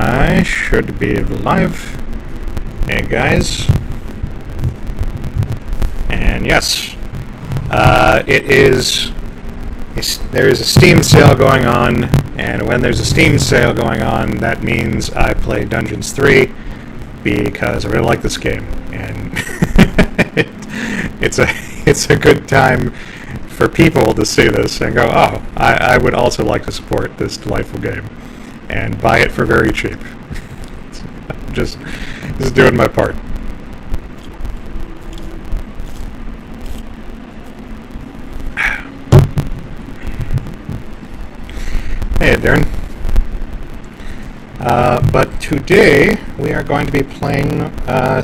I should be live. Hey guys. And yes, there's a Steam sale going on, and when there's a Steam sale going on, that means I play Dungeons 3 because I really like this game, and it's a good time for people to see this and go, oh, I would also like to support this delightful game, and buy it for very cheap. just doing my part. Hey, Darren. But today we are going to be playing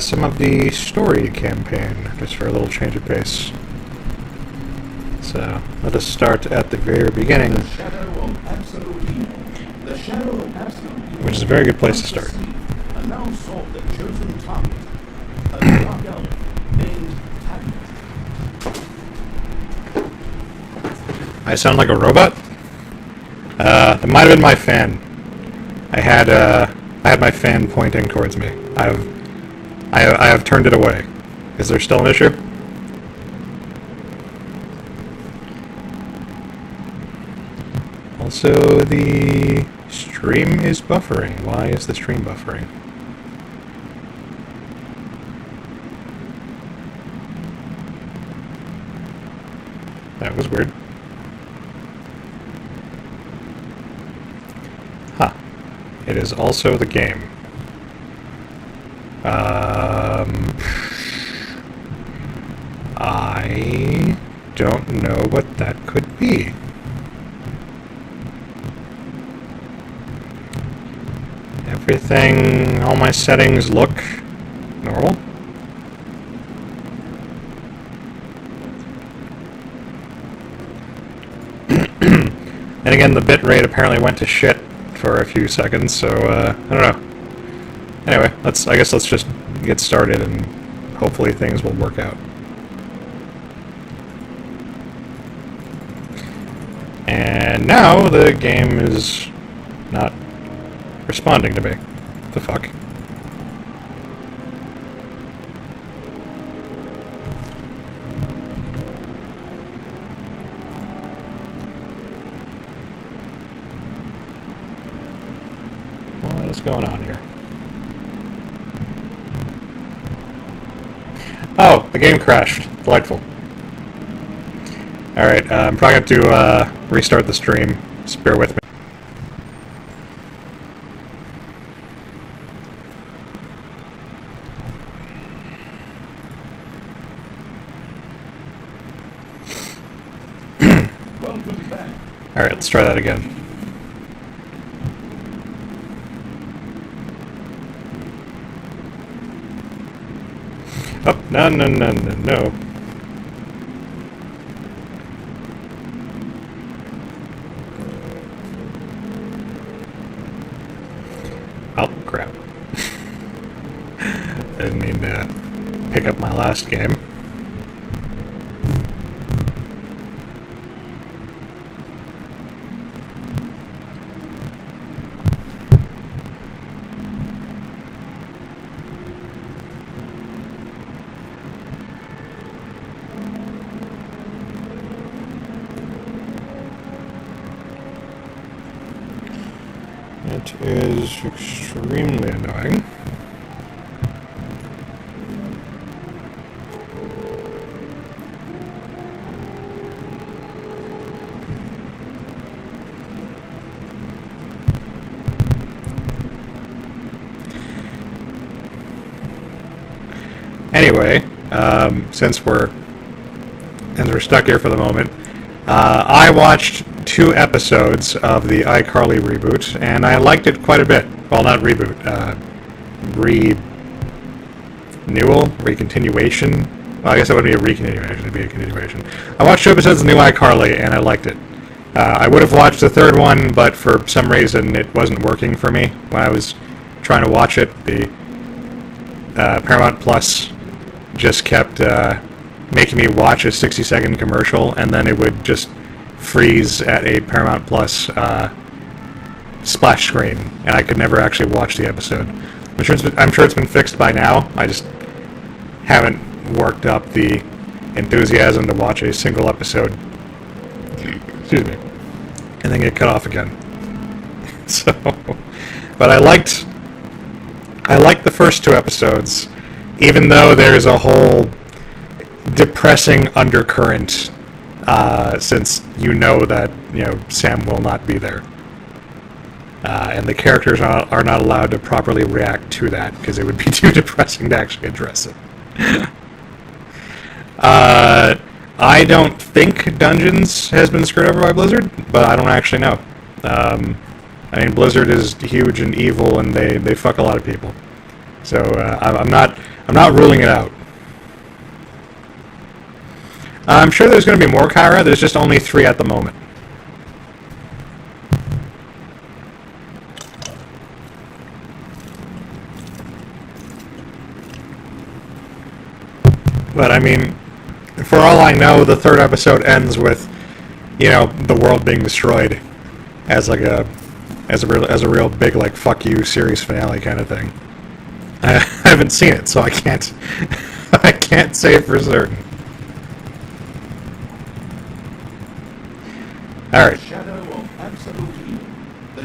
some of the story campaign, just for a little change of pace. So let us start at the very beginning, which is a very good place to start. I sound like a robot? It might have been my fan. I had my fan pointing towards me. I have turned it away. Is there still an issue? Also, the stream is buffering. Why is the stream buffering? That was weird. Huh. It is also the game. I don't know what that could be. Everything, all my settings look normal. And again, the bitrate apparently went to shit for a few seconds, so I don't know. Anyway, I guess let's just get started and hopefully things will work out. And now the game is not responding to me. What the fuck? What is going on here? Oh, the game crashed. Delightful. Alright, I'm probably going to have to restart the stream. Just bear with me. Alright, let's try that again. Oh, no. Oh, crap. I didn't mean to pick up my last game. It is extremely annoying. Anyway, since we're stuck here for the moment, I watched 2 episodes of the iCarly reboot, and I liked it quite a bit. Well, not reboot, recontinuation. Well, I guess that wouldn't be a recontinuation, it'd be a continuation. I watched 2 episodes of the new iCarly, and I liked it. I would have watched the 3rd one, but for some reason it wasn't working for me when I was trying to watch it. The Paramount Plus just kept making me watch a 60-second commercial, and then it would just freeze at a Paramount Plus splash screen, and I could never actually watch the episode. I'm sure it's been fixed by now. I just haven't worked up the enthusiasm to watch a single episode. Excuse me. And then get cut off again. So, but I liked the first two episodes, even though there's a whole depressing undercurrent, since you know that Sam will not be there, and the characters are not allowed to properly react to that because it would be too depressing to actually address it. I don't think Dungeons has been screwed over by Blizzard, but I don't actually know. I mean, Blizzard is huge and evil, and they fuck a lot of people. So I'm not ruling it out. I'm sure there's going to be more Kyra. There's just only 3 at the moment. But I mean, for all I know, the 3rd episode ends with, the world being destroyed as like a real big like fuck you series finale kind of thing. I haven't seen it, so I can't say for certain. All right. The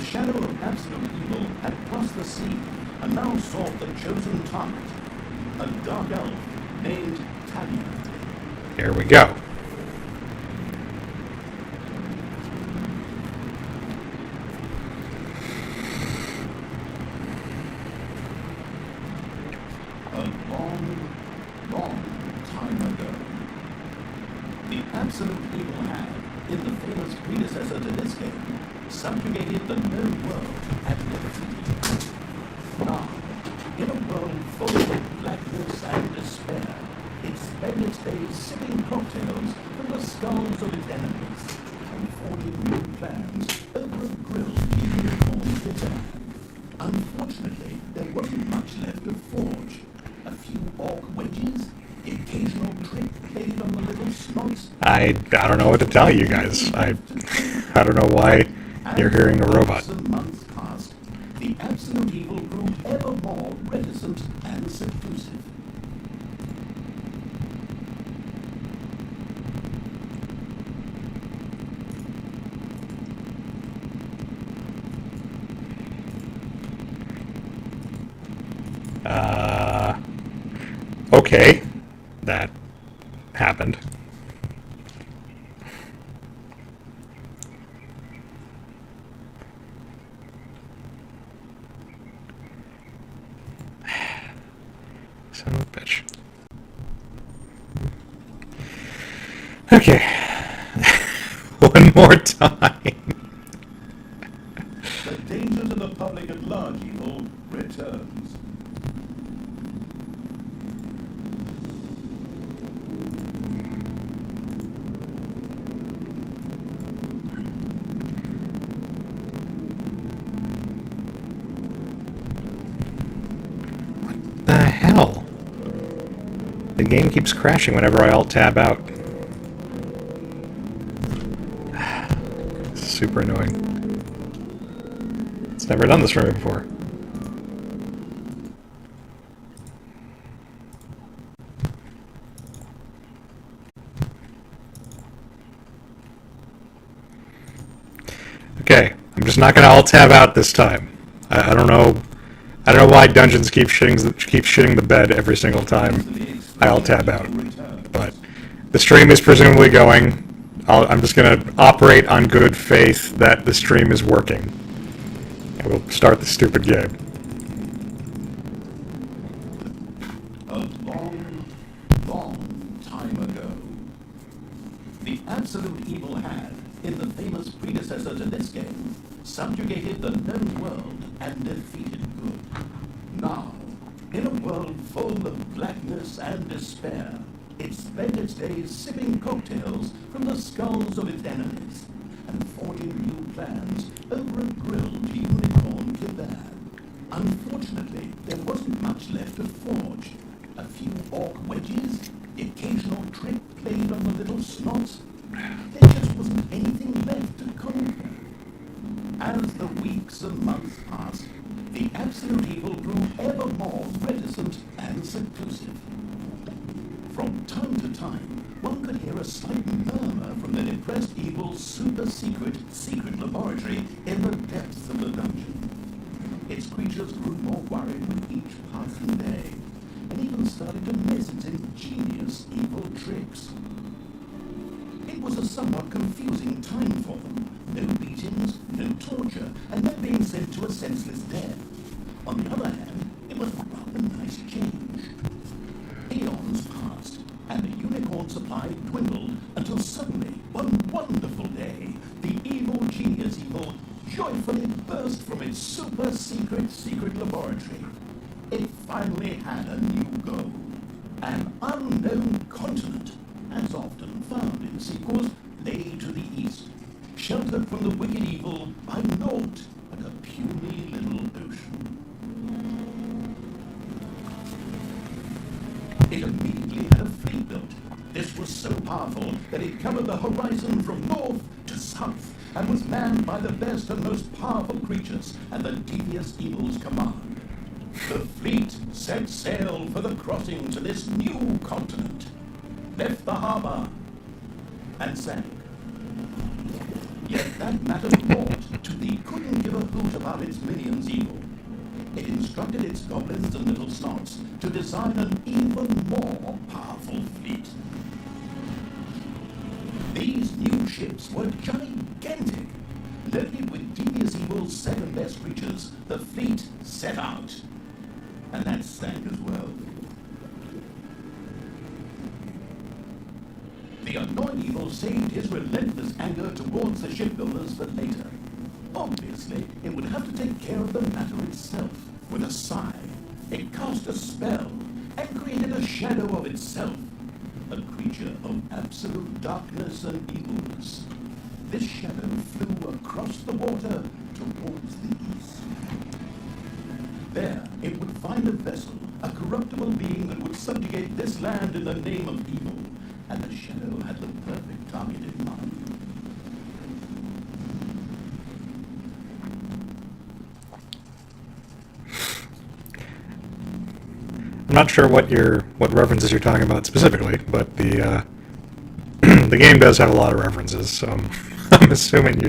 shadow of absolute evil had crossed the sea and now sought the chosen target, a dark elf named Talia. Here we go. A long, long time ago, the absolute evil had, in the famous predecessor to this game, subjugated the known world and defeated it. Now, in a world full of blackness and despair, it spent its days sipping cocktails from the skulls of its enemies and forging new plans over a grilled unicorn bitter. Unfortunately, there wasn't much left to forge. A few orc wedges, the occasional trick played on the little snots. I don't know what to tell you guys. I don't know why you're hearing a robot. As the months passed, the absolute evil grew ever more reticent and seductive. Okay. That happened. Son of a bitch. Okay. One more time. The danger to the public at large evil returns. The hell? The game keeps crashing whenever I alt-tab out. Super annoying. It's never done this for me before. Okay, I'm just not going to alt-tab out this time. I don't know. I don't know why Dungeons keeps shitting the bed every single time I alt-tab out. But the stream is presumably going. I'm just going to operate on good faith that the stream is working. And we'll start the stupid game. A long, long time ago, the absolute evil had, in the famous predecessor to this game, subjugated the known world and defeated good. Now, in a world full of blackness and despair, it spent its days sipping cocktails from the skulls of its enemies and forging new plans over a grilled unicorn kebab. Unfortunately, there wasn't much left to forge. A few orc wedges, the occasional trick played on the little snots. There just wasn't anything left to conquer. As the weeks and months passed, the absolute evil grew ever more reticent and seclusive. From time to time, one could hear a slight murmur from the depressed evil's secret laboratory in the depths of the dungeon. Its creatures grew more worried with each passing day, and even started to miss its ingenious evil tricks. It was a somewhat confusing time for them. No beatings, no torture, and no being sent to a senseless death. On the other hand, it was rather a nice change. Aeons passed, and the unicorn supply dwindled until suddenly, one wonderful day, the evil genius evil joyfully burst from its super secret laboratory. It finally had a new goal. An unknown continent, as often found in sequels, lay to the east, sheltered from the wicked evil by naught but a puny little ocean. It immediately had a fleet built. This was so powerful that it covered the horizon from north to south and was manned by the best and most powerful creatures and the devious evil's command. The fleet set sail for the crossing to this new continent, left the harbor, and sank. Yet that mattered naught to the couldn't give a hoot about its minions' evil. It instructed its goblins and little snots to design an even more powerful fleet. These new ships were gigantic. Loaded with devious evil's second best creatures, the fleet set out. And that sank as well. The annoyed evil saved his relentless anger towards the shipbuilders for later. Obviously, it would have to take care of the matter itself. With a sigh, it cast a spell and created a shadow of itself, a creature of absolute darkness and evilness. This shadow flew across the water towards the east. There, it would find a vessel, a corruptible being that would subjugate this land in the name of evil, and the shadow had the perfect target in mind. I'm not sure what references you're talking about specifically, but the the game does have a lot of references, so I'm assuming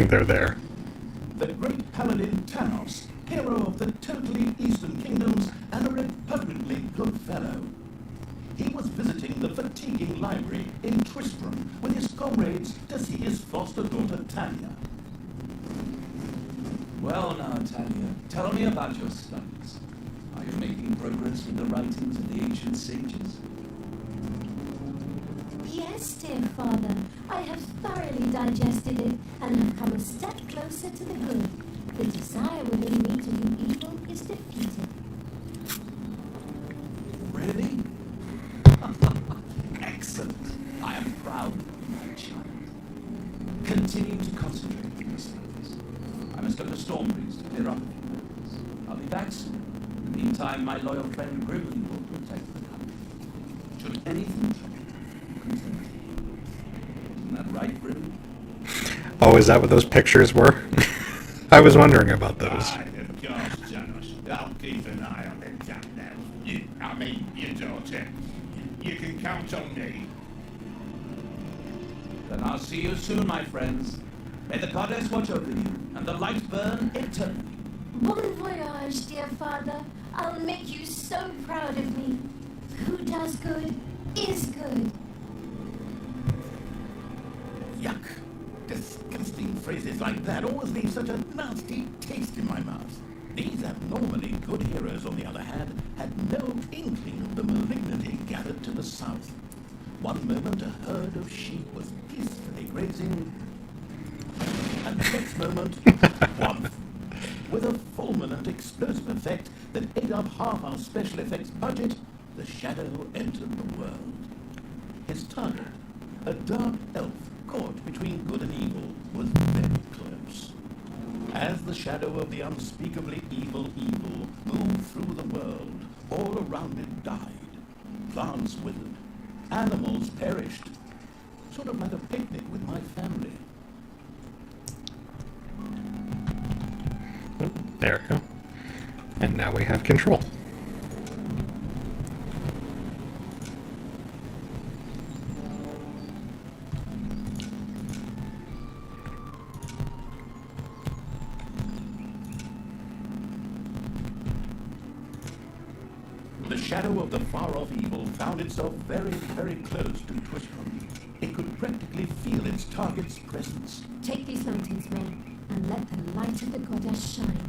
they're there. The great paladin Tanos, hero of the totally eastern kingdoms and a repugnantly good fellow. He was visiting the fatiguing library in Tristram with his comrades to see his foster daughter Talia. Well now, Talia, tell me about your studies. Are you making progress with the writings of the ancient sages? Yes, dear father. I have thoroughly digested it and have come a step closer to the good. The desire within me to do evil is defeated. Really? Excellent. I am proud of you, my child. Continue to concentrate on your studies. I must go to Stormbreeze to clear up a few matters. I'll be back soon. In the meantime, my loyal friend Grimly will protect the country. Should anything trouble, content you. Isn't that right, Grimly? Oh, is that what those pictures were? I was wondering about those. Of course, Janos. I'll keep an eye on them young now. Your daughter. You can count on me. Then I'll see you soon, my friends. May the goddess watch over you, and the light burn eternally. Bon voyage, dear father. I'll make you so proud of me. Who does good is good. Yuck. Disgusting phrases like that always leave such a nasty taste in my mouth. These abnormally good heroes, on the other hand, had no inkling of the malignity gathered to the south. One moment a herd of sheep was peacefully grazing, and the next moment, whomp, with a fulminant explosive effect that ate up half our special effects budget, the shadow entered the world. His target, a dark elf caught between good and evil, was very close. As the shadow of the unspeakably evil moved through the world, all around it died. Plants withered. Animals perished. Sort of like a picnic with my family. There we go. And now we have control. The shadow of the far-off evil found itself very, very close to Twistrom. It could practically feel its target's presence. Take these lanterns, men, and let the light of the goddess shine.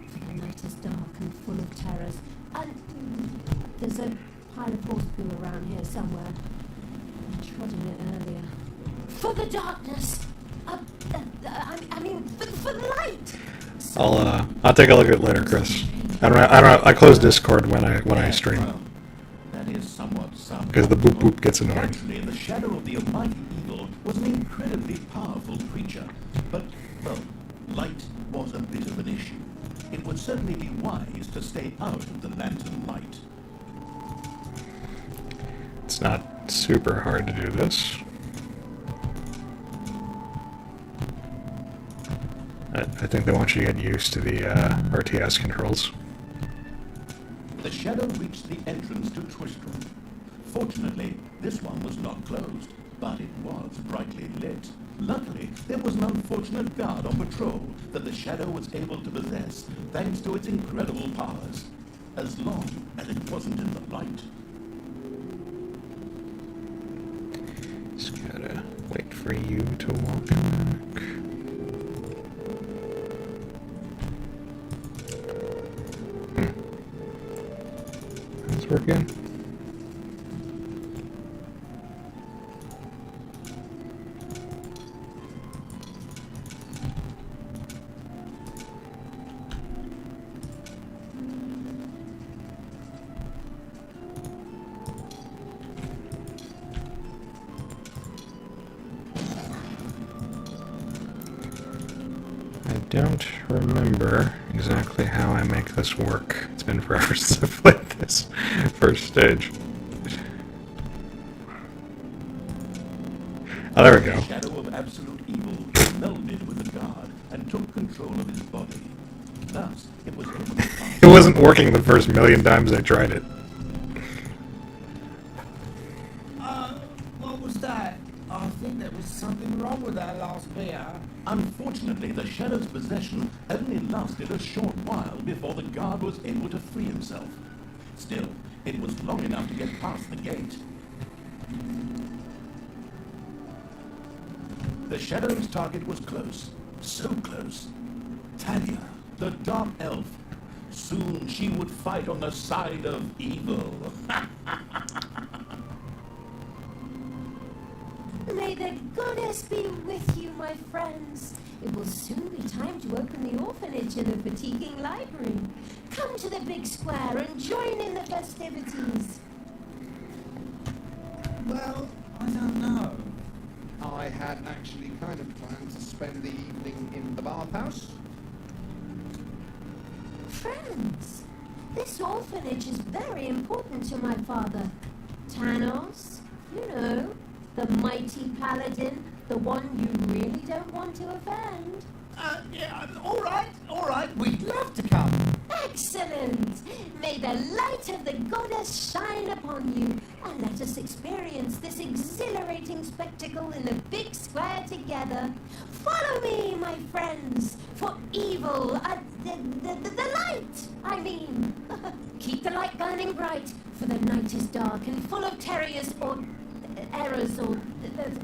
For the night is dark and full of terrors. And there's a pile of horse poo around here somewhere. I trod in it earlier. For the darkness! I mean, for the light! I'll take a look at it later, Chris. I don't know. I close Discord when I stream Well, that is somewhat because the boop boop gets annoying. Naturally, the shadow of the almighty evil was an incredibly powerful creature. But, well, light was a bit of an issue. It would certainly be wise to stay out of the lantern light. It's not super hard to do this. I think they want you to get used to the RTS controls. The shadow reached the entrance to Twistrom. Fortunately, this one was not closed, but it was brightly lit. Luckily, there was an unfortunate guard on patrol that the shadow was able to possess thanks to its incredible powers, as long as it wasn't in the light. Just gotta wait for you to walk back. That's working. I don't remember exactly how I make this work. It's been forever since I've played this first stage. Oh, there we go. The shadow of absolute evil melded with the guard and took control of his body. Thus, it was able to pass. It wasn't working the first million times I tried it. What was that? I think there was something wrong with that last beer. Unfortunately, the shadow's possession only lasted a short while before the guard was able to free himself. Still, it was long enough to get past the gate. The shadow's target was close, so close. Talia, the dark elf. Soon she would fight on the side of evil. May the goddess be with you, my friends. It will soon be time to open the orphanage and the fatiguing library. Come to the big square and join in the festivities. Well, I don't know. I had actually kind of planned to spend the evening in the bathhouse. Friends, this orphanage is very important to my father. Tanos, you know, the mighty paladin, the one you really don't want to offend. Yeah, all right, we'd love to come. Excellent! May the light of the goddess shine upon you, and let us experience this exhilarating spectacle in the big square together. Follow me, my friends, for evil, the light, I mean. Keep the light burning bright, for the night is dark and full of terrors or errors or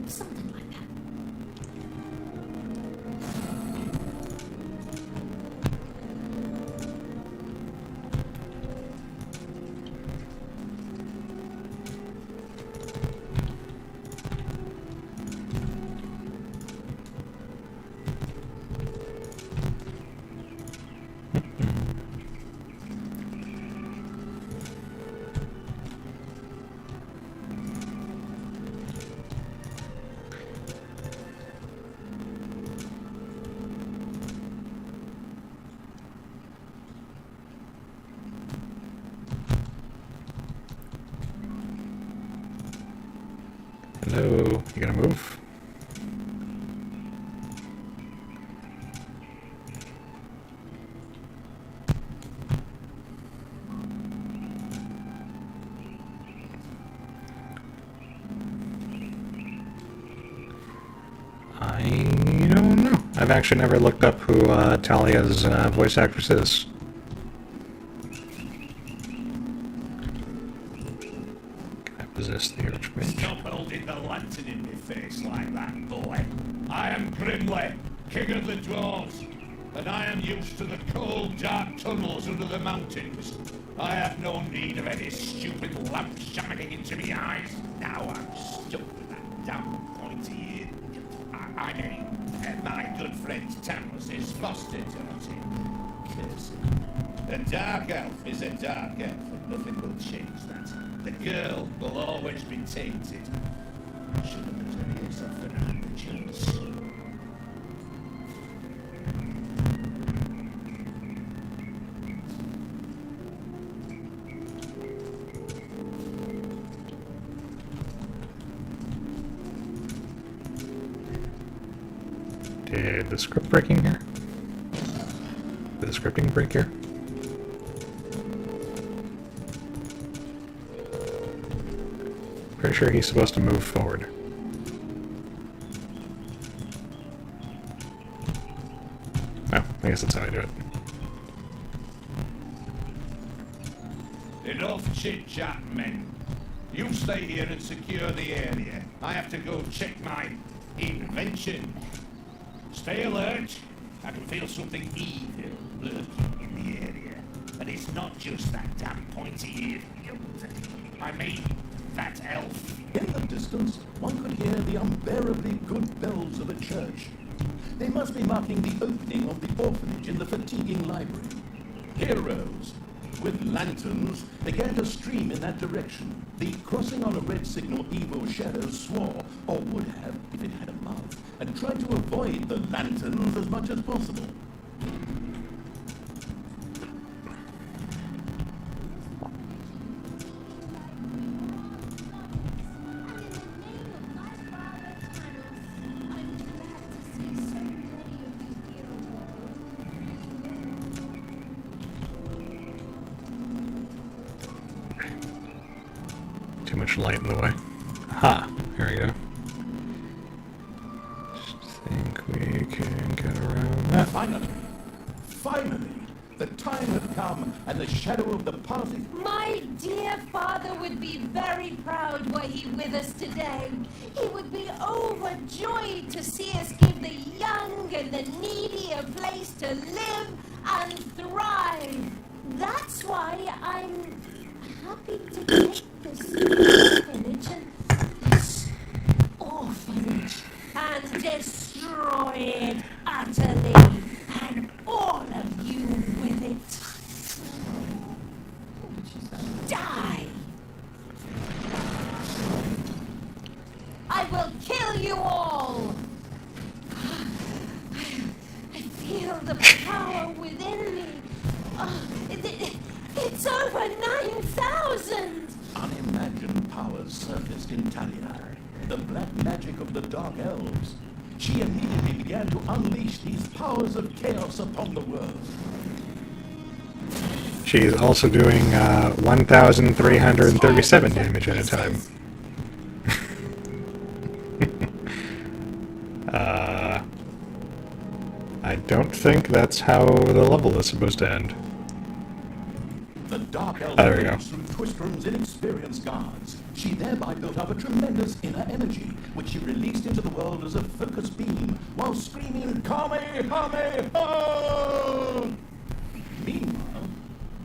something like that. Hello, you gonna move? I don't know. I've actually never looked up who Talia's voice actress is. Can I possess the Archmage? Stop holding the lantern in my face like that, boy. I am Grimly, king of the dwarves, and I am used to the cold, dark tunnels under the mountains. I have no need of any stupid lamp shining into me eyes. Now I'm stuck with that damn pointy ear. I mean, my good friend Tammuz is foster daughter. Curse it. A dark elf is a dark elf, and nothing will change that. The girl will always be tainted. Should have been very suffered on the chance. Did the script breaking here? Did the scripting break here? Pretty sure he's supposed to move forward. Oh, I guess that's how I do it. Enough chit-chat, men. You stay here and secure the area. I have to go check my invention. Stay alert. I can feel something evil lurking in the area. And it's not just that damn pointy ear. I mean, that elf. In the distance, one could hear the unbearably good bells of a church. They must be marking the opening of the orphanage in the fatiguing library. Heroes with lanterns began to stream in that direction. The crossing on a red signal evil shadow swore, or would have if it had a mouth, and tried to avoid the lanterns as much as possible. Too much light in the way. Ha! Here we go. Just think we can get around that. Finally, the time had come, and the shadow of the party. My dear father would be very proud were he with us today. He would be overjoyed to see us give the young and the needy a place to live and thrive. That's why I'm happy to take this orphanage and destroy it utterly, and all of you with it. Die! I will kill you all! I feel the power within me. It's over 9,000! Unimagined powers surfaced in Talia. The black magic of the Dark Elves. She immediately began to unleash these powers of chaos upon the world. She's also doing 1,337 damage at a time. I don't think that's how the level is supposed to end. The Dark Elf There we go. raged through Twistrum's inexperienced guards. She thereby built up a tremendous inner energy, which she released into the world as a focused beam, while screaming, Kamehameha! Meanwhile,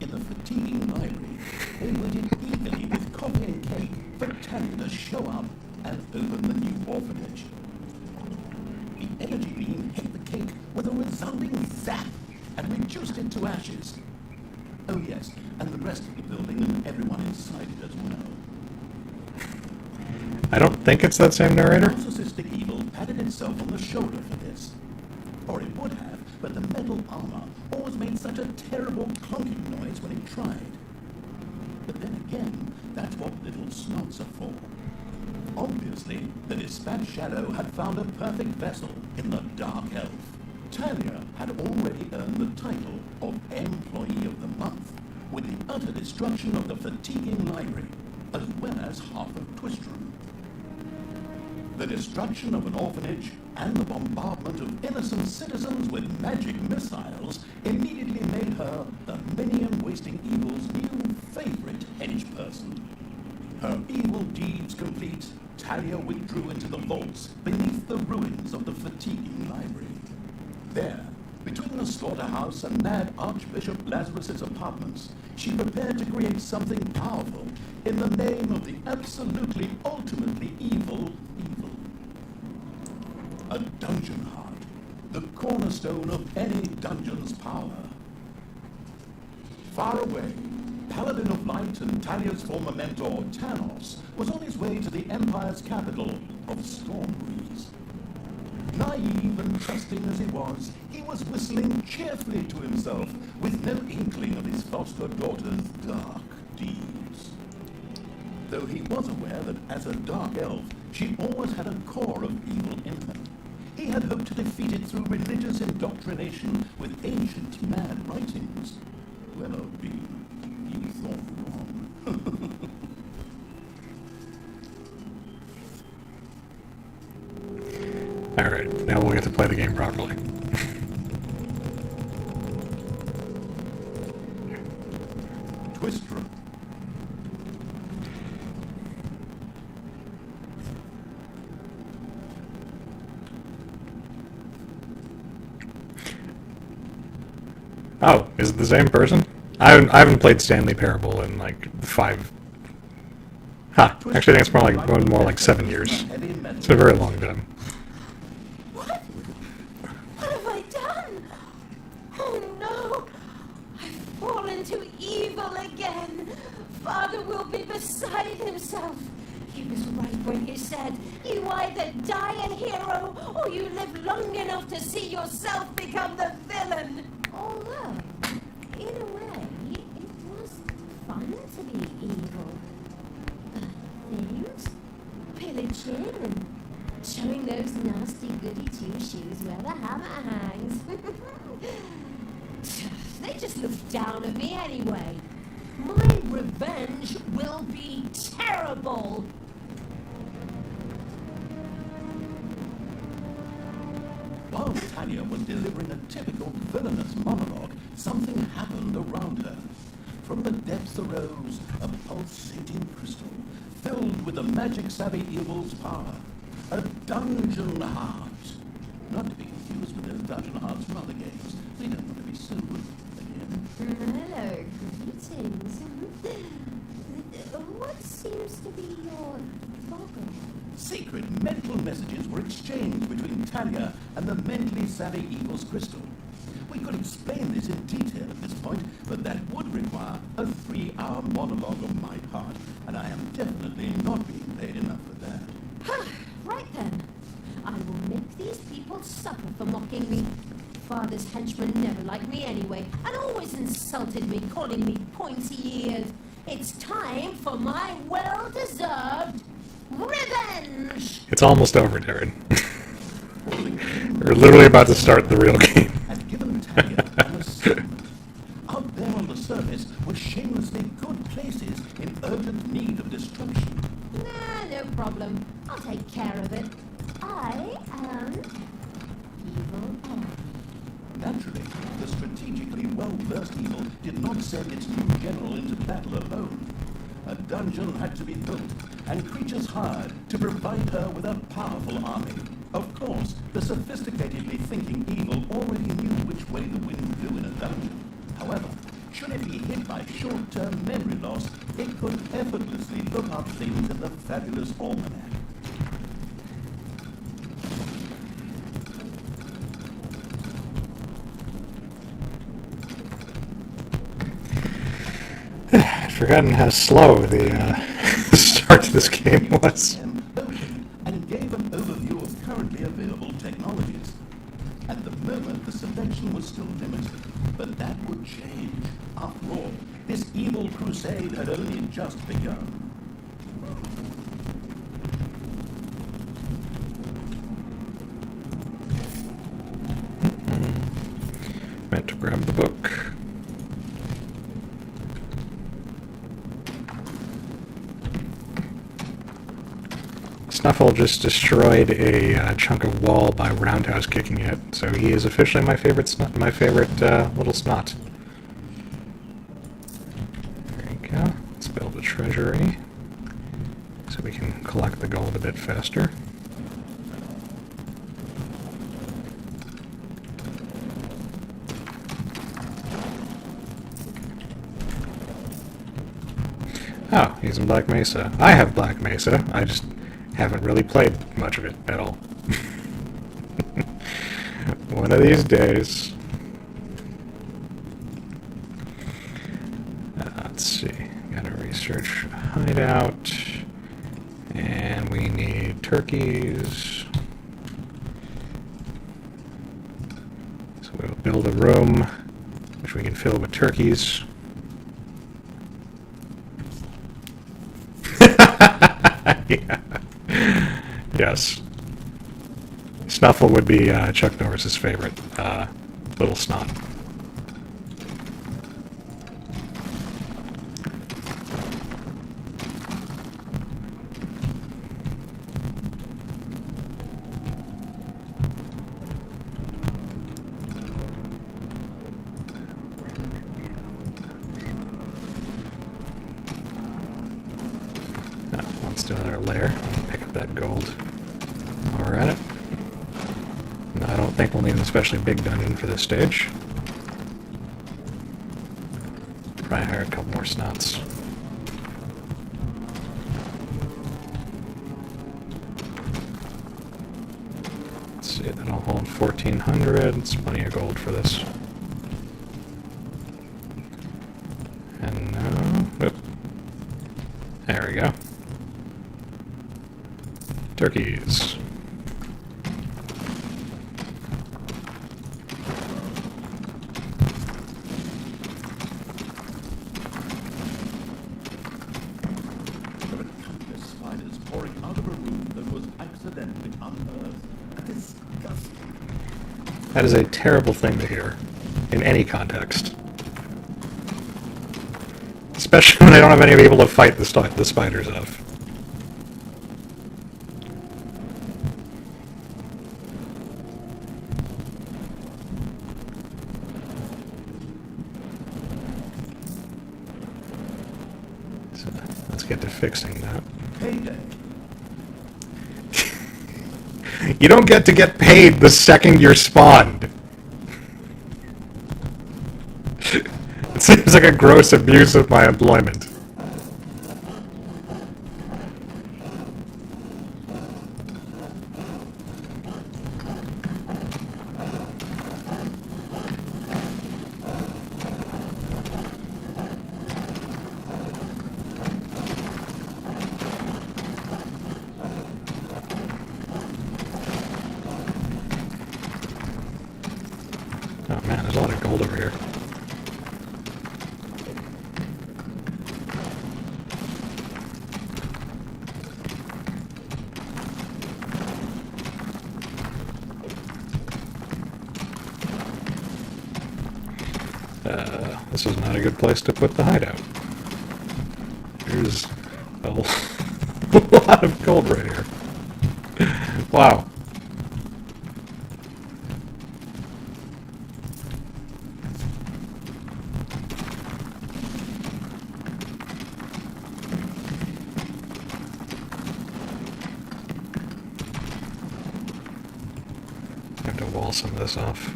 in the fatiguing library, they waited eagerly with coffee and cake for Talia to show up and open the new orphanage. The energy beam hit the cake with a resounding zap and reduced it to ashes. Oh yes, and the rest of the building and everyone inside it as well. I don't think it's that same narrator. Narcissistic evil patted itself on the shoulder for this. Or it would have, but the metal armor always made such a terrible clunking noise when it tried. But then again, that's what little snots are for. Obviously, the Dispatch Shadow had found a perfect vessel in the Dark Elf. Talia had already earned the title of Employee of the Month, with the utter destruction of the fatiguing library, as well as half of Twistrum. the destruction of an orphanage, and the bombardment of innocent citizens with magic missiles immediately made her the minion-wasting evil's new favorite henchperson. Her evil deeds complete, Talia withdrew into the vaults beneath the ruins of the fatiguing library. There, between the slaughterhouse and mad Archbishop Lazarus's apartments, she prepared to create something powerful in the name of the absolutely, ultimately evil. A dungeon heart, the cornerstone of any dungeon's power. Far away, Paladin of Light and Talia's former mentor, Tanos, was on his way to the Empire's capital of Stormbreeze. Naive and trusting as he was whistling cheerfully to himself with no inkling of his foster daughter's dark deeds. Though he was aware that as a dark elf, she always had a core of evil in her. He had hoped to defeat it through religious indoctrination with ancient mad writings. Well, you thought wrong. Alright, now we'll get to play the game properly. Twistrum. Oh, is it the same person? I haven't played Stanley Parable in like 5. Actually, I think it's more like 7 years. It's a very long time. What? What have I done? Oh no! I've fallen to evil again. Father will be beside himself. He was right when he said, you either die a hero or you live long enough to see yourself become the villain. Although, in a way, it was fun to be evil. Things, pillaging, and showing those nasty goody two-shoes where the hammer hangs. They just looked down at me anyway. My revenge will be terrible. While Talia was delivering a typical villainous monologue, something happened around her. From the depths arose a pulsating crystal, filled with the magic-savvy evil's power. A dungeon heart. Not to be confused with those dungeon hearts from other games. We don't want to be sued again. Hello, greetings. What seems to be your boggle? Secret mental messages were exchanged between Talia and the mentally savvy evil's crystal. We could explain this in detail at this point, but that would require a 3-hour monologue on my part, and I am definitely not being paid enough for that. Right then. I will make these people suffer for mocking me. Father's henchmen never liked me anyway, and always insulted me, calling me pointy ears. It's time for my well-deserved revenge! It's almost over, Darren. We're literally about to start the real game. Had given Talia an assignment. Out there on the surface were shamelessly good places in urgent need of destruction. Nah, no problem. I'll take care of it. I am Evil Eye. Naturally, the strategically well-versed evil did not send its new general into battle alone. A dungeon had to be built, and creatures hired to provide her with a powerful army. Of course, the sophisticatedly thinking evil already knew which way the wind blew in a dungeon. However, should it be hit by short-term memory loss, it could effortlessly look up things in the fabulous almanac. I'd forgotten how slow the start to this game was. And gave an overview of currently available technologies. At the moment, the selection was still limited, but that would change. After all, this evil crusade had only just begun. Meant to grab the book. Snuffle just destroyed a chunk of wall by roundhouse kicking it, so he is officially my favorite little snot. There you go. Let's build a treasury so we can collect the gold a bit faster. Oh, he's in Black Mesa. I have Black Mesa. I just haven't really played much of it at all. One of these days. Let's see. Gotta research a hideout. And we need turkeys. So we'll build a room which we can fill with turkeys. Yeah. Yes. Snuffle would be Chuck Norris's favorite little snot. Let's do another layer. Pick up that gold while we're at it. No, I don't think we'll need an especially big dungeon for this stage. Probably hire a couple more snots. Let's see, that'll hold 1,400. It's plenty of gold for this. And now, oop. There we go. Turkeys. Countless spiders pouring out of a room that was accidentally unearthed. Disgusting. That is a terrible thing to hear, in any context. Especially when I don't have any able to fight the spiders off. So, let's get to fixing that. Payday. You don't get paid the second you're spawned. It seems like a gross abuse of my employment. Oh man, there's a lot of gold over here. This is not a good place to put the hideout. There's a lot of gold right here. Wow. I have to wall some of this off.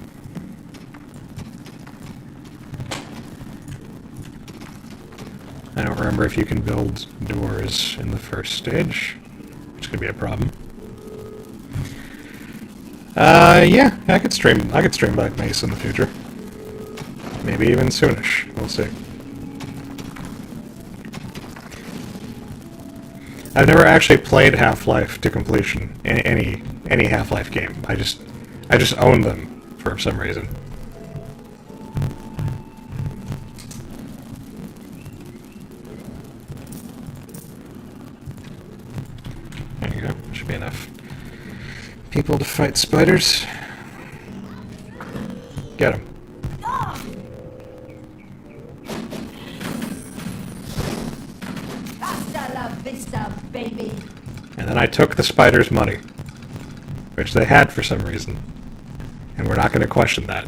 I don't remember if you can build doors in the first stage, which could be a problem. Yeah, I could stream Black Mesa in the future. Maybe even soonish. We'll see. I've never actually played Half-Life to completion in any Half-Life game. I just own them for some reason. There you go. Should be enough people to fight spiders. Get them. Hasta la vista, baby. And then I took the spider's money, which they had for some reason. And we're not going to question that.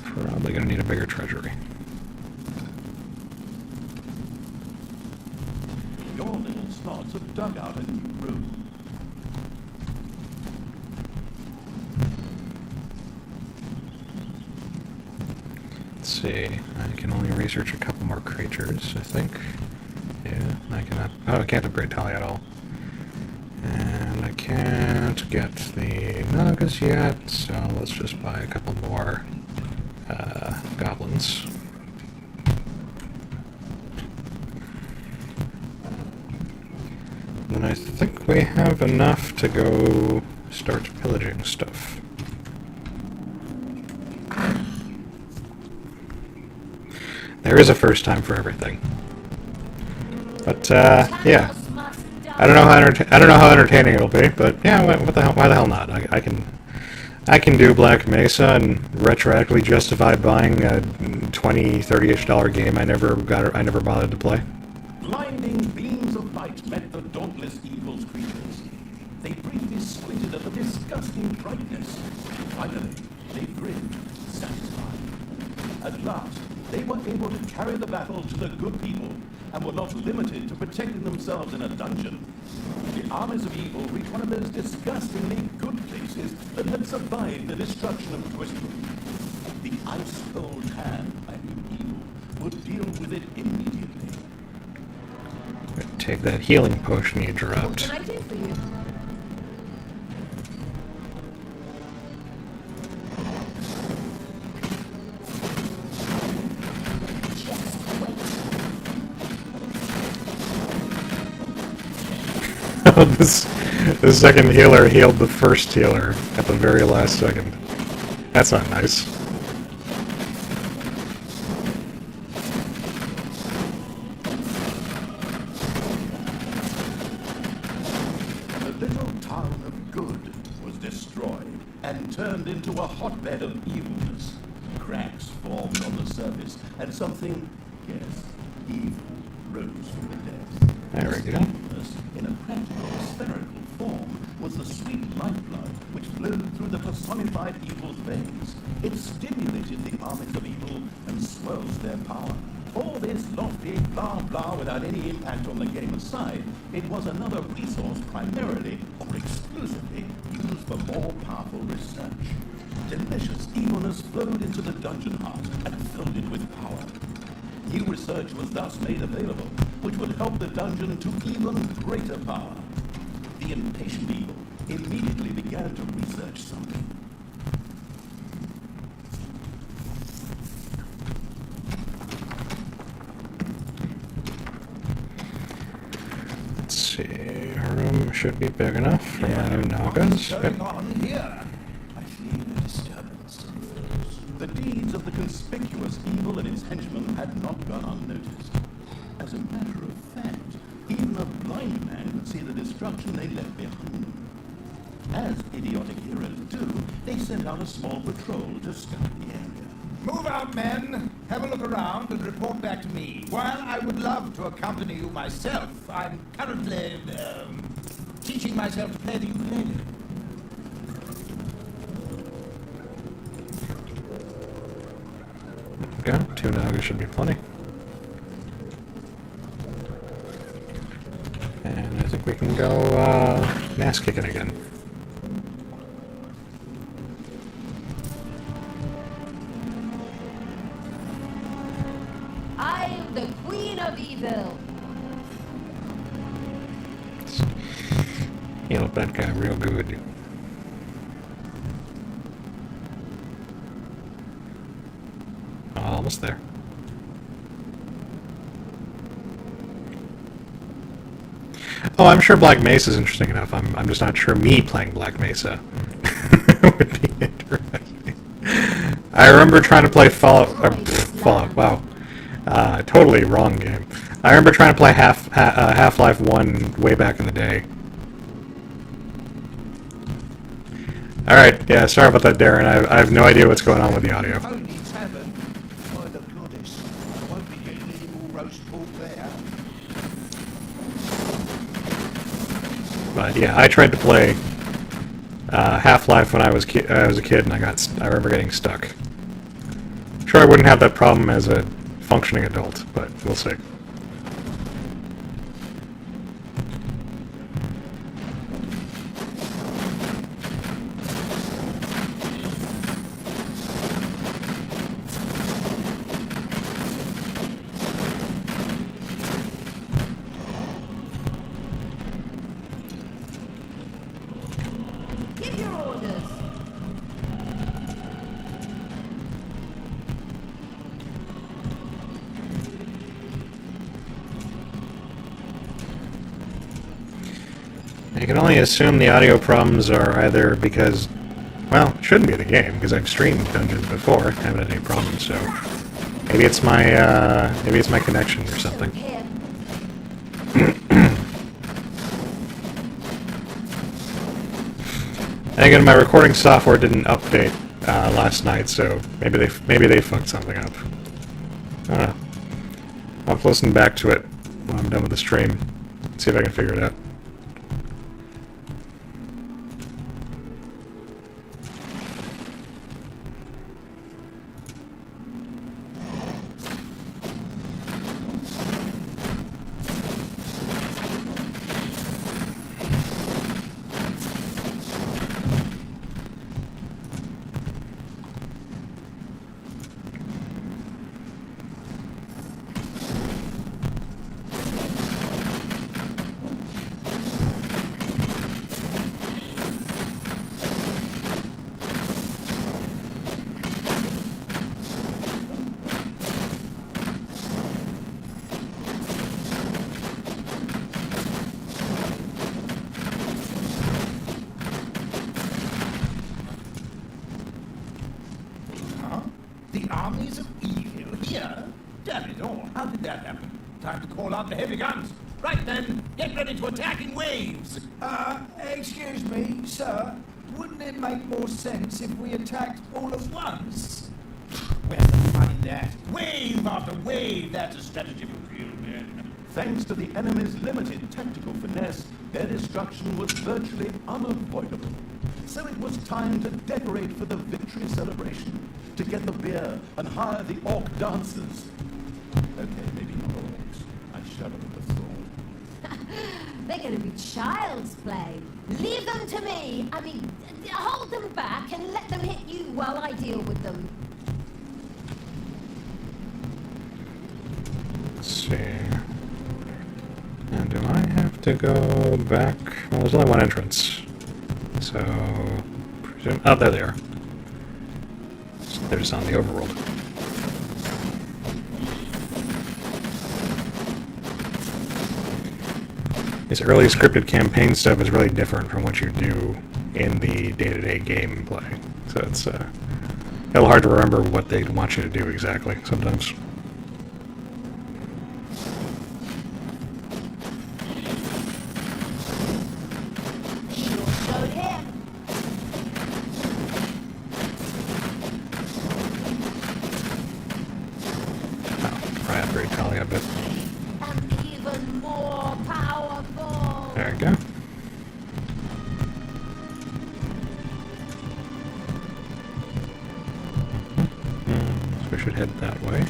Probably going to need a bigger treasury. Your little snots have dug out a new room. Let's see. I can only research a couple more creatures, I think. Yeah, I cannot. Oh, I can't upgrade Talia at all. And I can't get the Nagas yet, so let's just buy a couple more goblins. And I think we have enough to go start pillaging stuff. There is a first time for everything. But yeah, I don't know how entertaining it'll be, but yeah, what the hell? Why the hell not? I can do Black Mesa and retroactively justify buying a $20, $30-ish game I never bothered to play. Blinding beams of light met the dauntless evil's creatures. They briefly squinted at the disgusting brightness. Finally, they grinned, satisfied. At last, they were able to carry the battle to the good people, and were not limited to protecting themselves in a dungeon. The armies of evil reached one of those disgustingly good places that had survived the destruction of Twistwood. The ice-cold hand I knew evil would deal with it immediately. Take that healing potion you What dropped. can I do for you? Just wait. The second healer healed the first healer at the very last second. That's not nice. The little town of Good was destroyed and turned into a hotbed of evilness. Cracks formed on the surface, and something, yes, evil, rose from the depths. There we go. Evilness, in a practical, spherical form, was the sweet lifeblood which flowed through the personified evil's veins. It stimulated the armies of evil and swells their power. All this lofty blah blah without any impact on the game aside, it was another resource primarily or exclusively used for more powerful research. Delicious evilness flowed into the dungeon heart and filled it with power. New research was thus made available, which would help the dungeon to even greater power. The impatient evil immediately began to research something. Let's see. Her room should be big enough for my new Nagas. Yep. on here? I feel a disturbance. The deeds of the conspicuous evil and its henchmen had not gone unnoticed. As a matter of fact, even a blind man could see the destruction they left behind. As idiotic heroes do, they sent out a small patrol to scout the area. Move out, men. Have a look around and report back to me. While I would love to accompany you myself, I'm currently, teaching myself to play the ukulele. Okay, 2 Nagas should be plenty. And I think we can go ass kicking again. I'm the Queen of Evil. Heal up that guy real good. Almost there. Oh, I'm sure Black Mesa is interesting enough. I'm just not sure me playing Black Mesa would be interesting. I remember trying to play Fallout. Wow, totally wrong game. I remember trying to play Half-Life 1 way back in the day, Alright, yeah, sorry about that, Darren. I have no idea what's going on with the audio. Pony Tavern. By the goddess. I won't be getting any more roast pork there. But yeah, I tried to play Half-Life when I was a kid, and I remember getting stuck. Sure, I wouldn't have that problem as a functioning adult, but we'll see. Give your orders. I can only assume the audio problems are either because, well, it shouldn't be the game, because I've streamed Dungeons before, haven't had any problems, so maybe it's my connection or something. Here. And again, my recording software didn't update last night, so maybe they fucked something up. I don't know. I'll have to listen back to it when I'm done with the stream. See if I can figure it out. Huh? The armies of evil here? Damn it all, how did that happen? Time to call out the heavy guns. Right then, get ready to attack in waves. Excuse me, sir. Wouldn't it make more sense if we attacked all at once? Where's the fun in that? Wave after wave, that's a strategy for real men. Thanks to the enemy's limited tactical finesse, their destruction was virtually unavoidable. So it was time to decorate for the victory celebration, to get the beer and hire the orc dancers. Okay, maybe not orcs. I shudder at the thought. They're going to be child's play. Leave them to me. I mean, hold them back and let them hit you while I deal with them. Let's see. And do I have to go back? Well, there's only one entrance. So, presume. Oh, there they are. They're just on the overworld. This early scripted campaign stuff is really different from what you do in the day-to-day gameplay. So it's a little hard to remember what they want you to do exactly sometimes. Showed him. Oh, probably upgrade Talia a bit. And even more powerful. There we go. So we should head that way.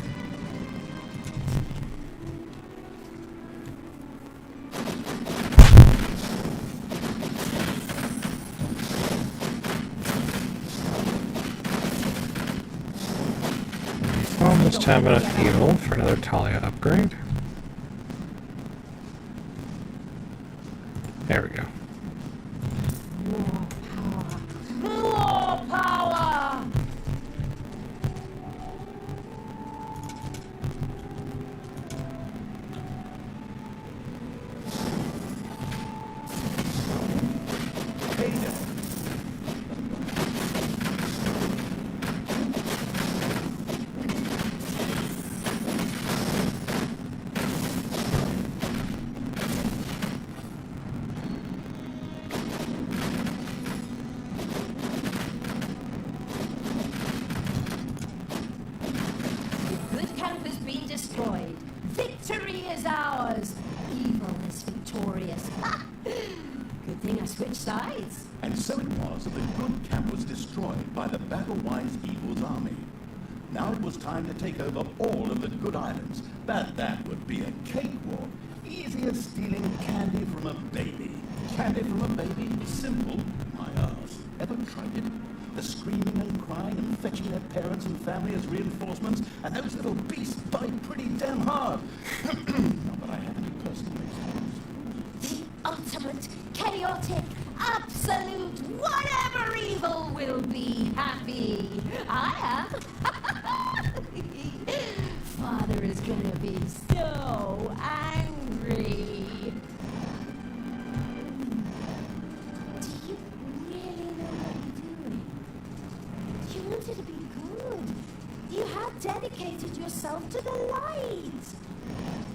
Almost have enough evil for another Talia upgrade. There we go. More power. Victory is ours! Evil is victorious. Good thing I switched sides. And so it was that the good camp was destroyed by the battle-wise evil's army. Now it was time to take over all of the good islands, but that would be a cakewalk. Easy as stealing candy from a baby. Candy from a baby? Simple. My arse. Ever tried it? The screaming and crying and fetching their parents and family as reinforcements, and those little beasts bite pretty damn hard. Not that I have any personal experience. The ultimate, chaotic, absolute, whatever evil will be happy. I am. Father is gonna be so angry. Do you really know what you're doing? You wanted to be good. You had dedicated yourself to the light.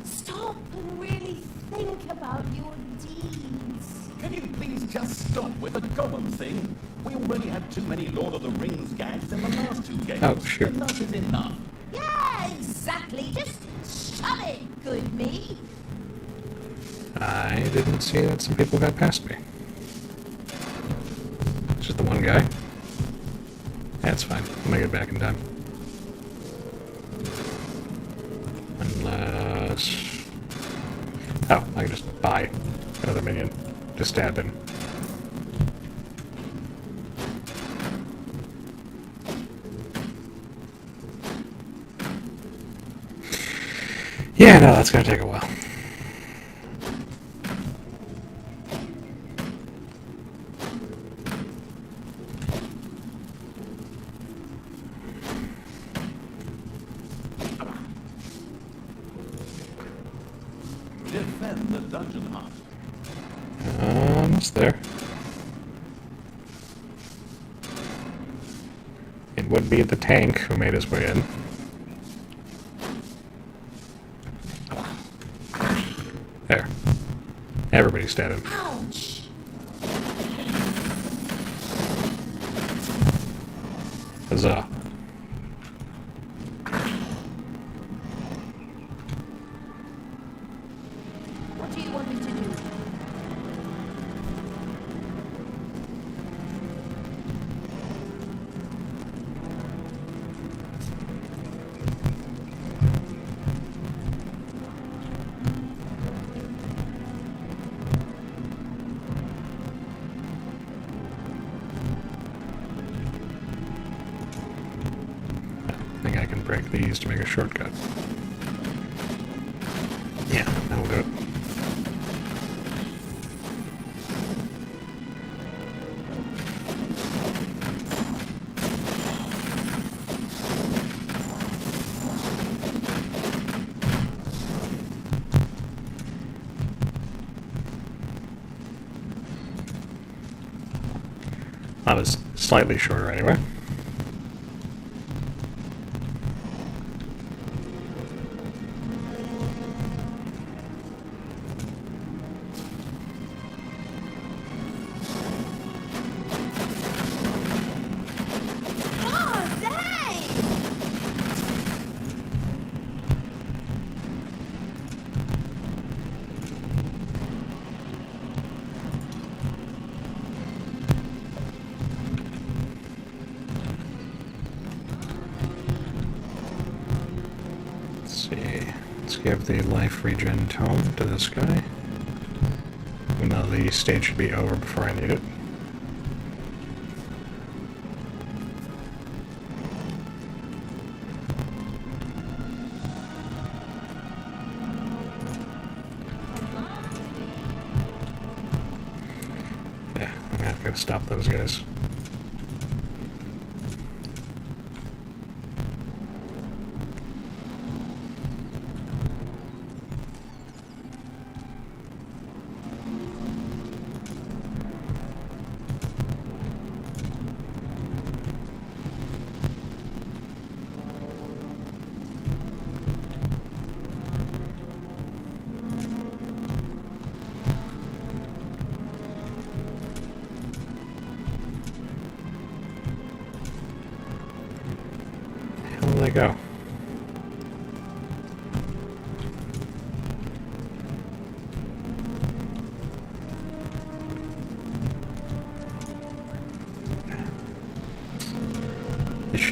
Stop and really think about your deeds. Can you please just stop with the goblin thing? We already had too many Lord of the Rings gags in the last two games. Oh, sure. Enough is enough. Yeah, exactly. Just shut it, good me. I didn't see that some people got past me. It's just the one guy. That's fine. I'll make it back in time. Unless... Oh, I can just buy another minion to stab him. Yeah, no, that's gonna take a while. Defend the dungeon heart. Almost there. It would be the tank who made his way in. There. Everybody stab him. Ouch. Huzzah. What do you want me to do? I think I can break these to make a shortcut. Yeah, that'll do it. That was slightly shorter anyway. Oh, dang! Let's see. Let's give the life regen tome to this guy. Even though the stage should be over before I need it. Yeah, I'm gonna have to stop those guys. Where did they go?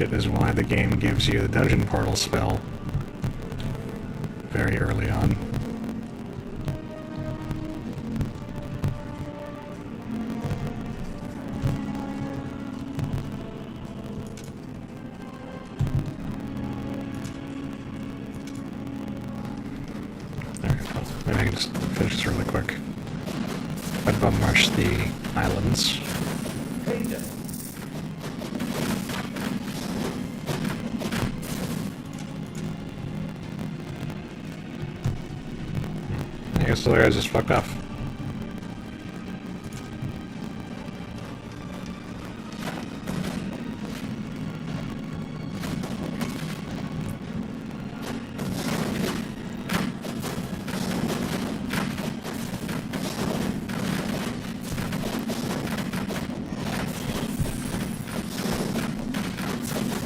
it is why the game gives you the dungeon portal spell very early on. Maybe I can just finish this really quick. I'd bum march the islands. Hey there. I guess the other guys just fucked off.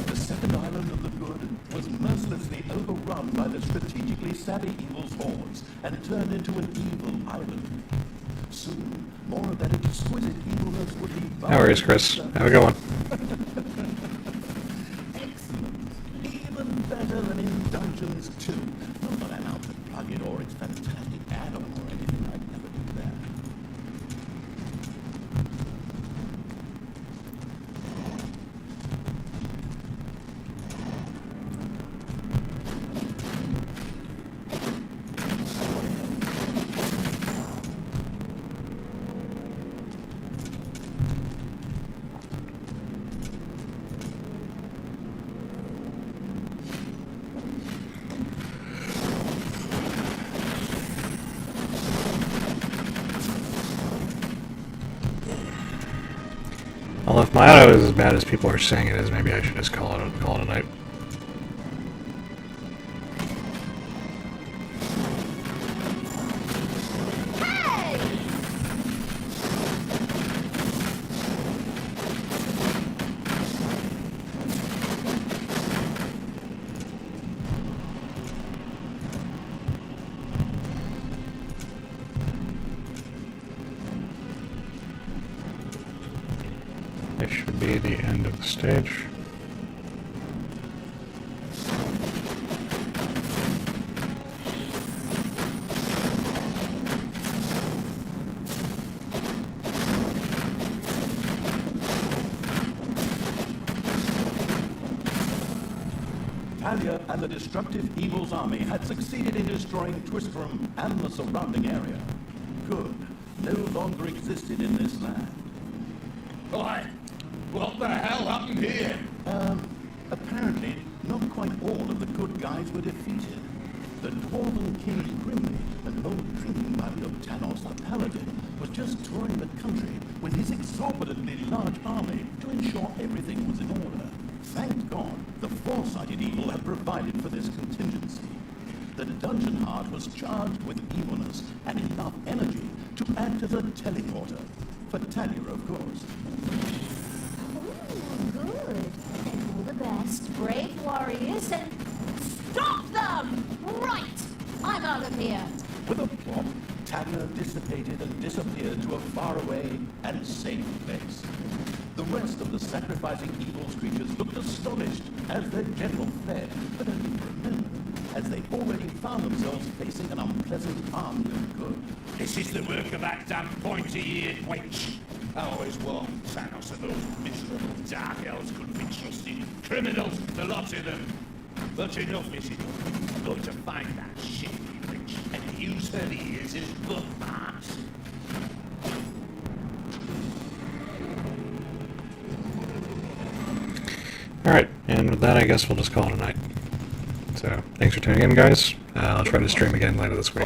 The second island of the good was mercilessly overrun by the strategically savvy evil's hordes and turned into an evil island. Soon, more of that exquisite evilness would be... No worries, Chris. Have a good one. Excellent. Even better than in Dungeons 2. Not that I'm out to plug it or its fantastic add-on or anything. I'd never do that. Well, if my auto is as bad as people are saying it is, maybe I should just call it a night. Hey! This should be the end of the stage. Talia and the destructive evil's army had succeeded in destroying Twistrum and the surrounding area. Good no longer existed in this land. Why? What the hell happened here? Apparently, not quite all of the good guys were defeated. The Dwarven King Grimly, an old drinking buddy of Tanos the Paladin, was just touring the country with his exorbitantly large army to ensure everything was in order. Thank God, the foresighted evil had provided for this contingency. The dungeon heart was charged with evilness and enough energy to act as a teleporter. For Talia, of course. Oh, good. And all the best, brave warriors, and stop them! Right! I'm out of here. With a plop, Talia dissipated and disappeared to a faraway and safe place. The rest of the sacrificing evil's creatures looked astonished as their general fled, but only for a minute, as they already found themselves facing an unpleasant army of good. This is the work of that damn pointy-eared wench. I always warned Thanos that those miserable dark elves couldn't be trusted. Criminals, the lot of them. But enough is enough. I'm going to find that shitty witch and use her ears as bookmarks. Alright, and with that I guess we'll just call it a night. So, thanks for tuning in, guys. I'll try to stream again later this week.